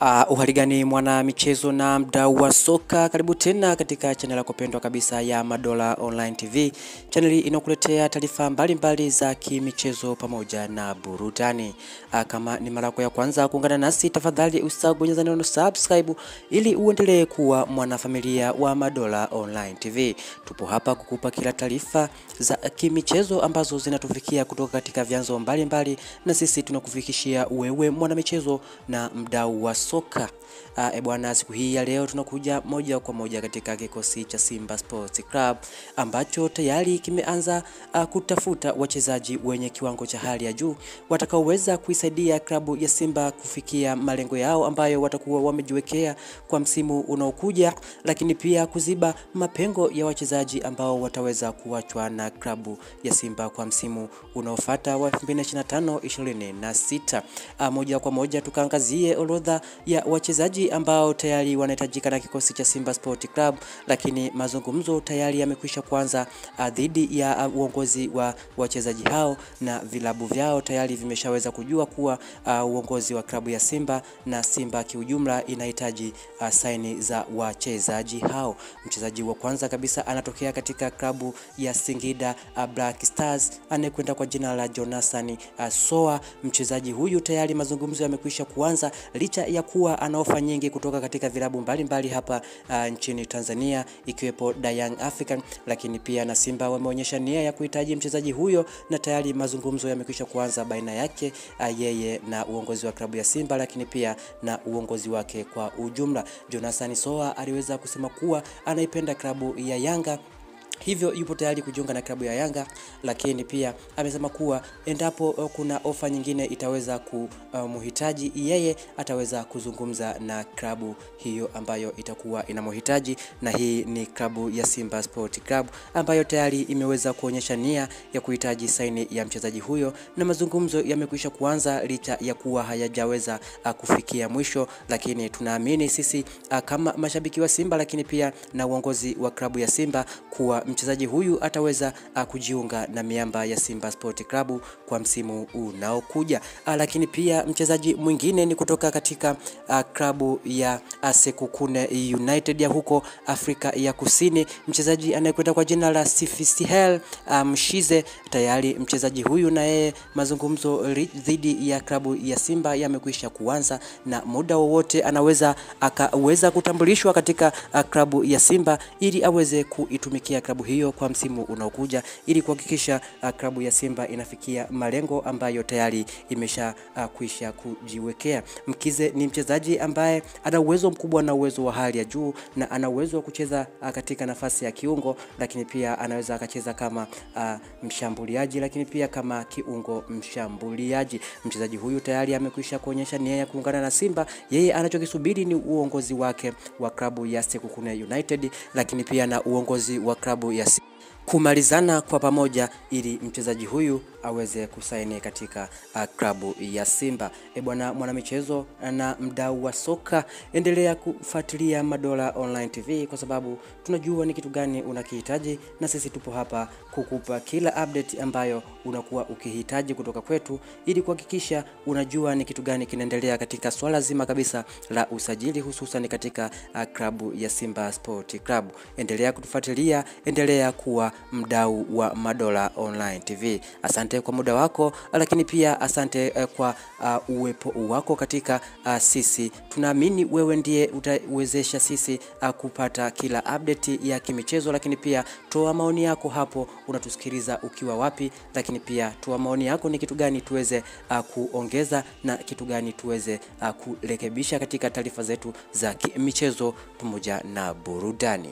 Uhali gani mwana michezo na mdau wa soka, karibu tena katika channel yako pendwa kabisa ya Madola Online TV. Channel inakuletea taarifa mbalimbali za kimichezo pamoja na burudani. Kama ni mara yako ya kwanza kuungana nasi, tafadhali usisahau kubonyeza neno subscribe ili uendelee kuwa mwanafamilia wa Madola Online TV. Tupo hapa kukupa kila taarifa za kimichezo ambazo zinatufikia kutoka katika vyanzo mbalimbali, na sisi tunakufikishia wewe mwana michezo na mdau wa soka. Bwana, siku hii ya leo tunakuja moja kwa moja katika kikosi cha Simba Sports Club ambacho tayari kimeanza kutafuta wachezaji wenye kiwango cha hali ya juu watakaoweza kuisaidia klabu ya Simba kufikia malengo yao ambayo watakuwa wamejiwekea kwa msimu unaokuja, lakini pia kuziba mapengo ya wachezaji ambao wataweza kuachwa na klabu ya Simba kwa msimu unaofuata wa 2025-26. Moja kwa moja tukaangazie orodha ya wachezaji ambao tayari wanahitajika na kikosi cha Simba Sport Club, lakini mazungumzo tayari yamekwisha kuanza dhidi ya uongozi wa wachezaji hao, na vilabu vyao tayari vimeshaweza kujua kuwa uongozi wa klabu ya Simba na Simba kiujumla inahitaji saini za wachezaji hao. Mchezaji wa kwanza kabisa anatokea katika klabu ya Singida Black Stars, anayekwenda kwa jina la Jonathan Soa. Mchezaji huyu tayari mazungumzo yamekwisha kuanza licha ya kuwa ana ofa nyingi kutoka katika vilabu mbalimbali hapa nchini Tanzania, ikiwepo Young African, lakini pia na Simba wameonyesha nia ya kuhitaji mchezaji huyo, na tayari mazungumzo yamekwisha kuanza baina yake yeye na uongozi wa klabu ya Simba, lakini pia na uongozi wake kwa ujumla. Jonathan Soa aliweza kusema kuwa anaipenda klabu ya Yanga, hivyo yupo tayari kujiunga na klabu ya Yanga, lakini pia amesema kuwa endapo kuna ofa nyingine itaweza kumhitaji yeye, ataweza kuzungumza na klabu hiyo ambayo itakuwa inamhitaji, na hii ni klabu ya Simba Sport Club ambayo tayari imeweza kuonyesha nia ya kuhitaji saini ya mchezaji huyo, na mazungumzo yamekwisha kuanza licha ya kuwa hayajaweza kufikia mwisho, lakini tunaamini sisi kama mashabiki wa Simba, lakini pia na uongozi wa klabu ya Simba kuwa mchezaji huyu ataweza kujiunga na miamba ya Simba Sport Club kwa msimu unaokuja. Lakini pia mchezaji mwingine ni kutoka katika klabu ya Sekhukhune United ya huko Afrika ya Kusini, mchezaji anayekwenda kwa jina la Sifisihel Mshize. Tayari mchezaji huyu na yeye mazungumzo dhidi ya klabu ya Simba yamekwisha kuanza, na muda wowote anaweza kutambulishwa katika klabu ya Simba ili aweze kuitumikia klabu hiyo kwa msimu unaokuja, ili kuhakikisha klabu ya Simba inafikia malengo ambayo tayari imeshakwisha kujiwekea. Mkize ni mchezaji ambaye ana uwezo mkubwa na uwezo wa hali ya juu, na ana uwezo wa kucheza katika nafasi ya kiungo, lakini pia anaweza akacheza kama mshambuliaji, lakini pia kama kiungo mshambuliaji. Mchezaji huyu tayari amekwisha kuonyesha nia ya kuungana na Simba. Yeye anachokisubiri ni uongozi wake wa klabu ya Sekhukhune United, lakini pia na uongozi wa klabu ya kumalizana kwa pamoja ili mchezaji huyu aweze kusaini katika klabu ya Simba. Bwana mwanamichezo na mdau wa soka, endelea kufuatilia Madola Online TV kwa sababu tunajua ni kitu gani unakihitaji, na sisi tupo hapa kukupa kila update ambayo unakuwa ukihitaji kutoka kwetu, ili kuhakikisha unajua ni kitu gani kinaendelea katika swala zima kabisa la usajili, hususan katika klabu ya Simba Sport Club. Endelea kutufuatilia, endelea kuwa mdau wa Madola Online TV. Asante kwa muda wako, lakini pia asante kwa uwepo wako katika sisi. Tunaamini wewe ndiye utawezesha sisi kupata kila update ya kimichezo, lakini pia toa maoni yako hapo, unatusikiliza ukiwa wapi, lakini pia toa maoni yako ni kitu gani tuweze kuongeza na kitu gani tuweze kurekebisha katika taarifa zetu za kimichezo pamoja na burudani.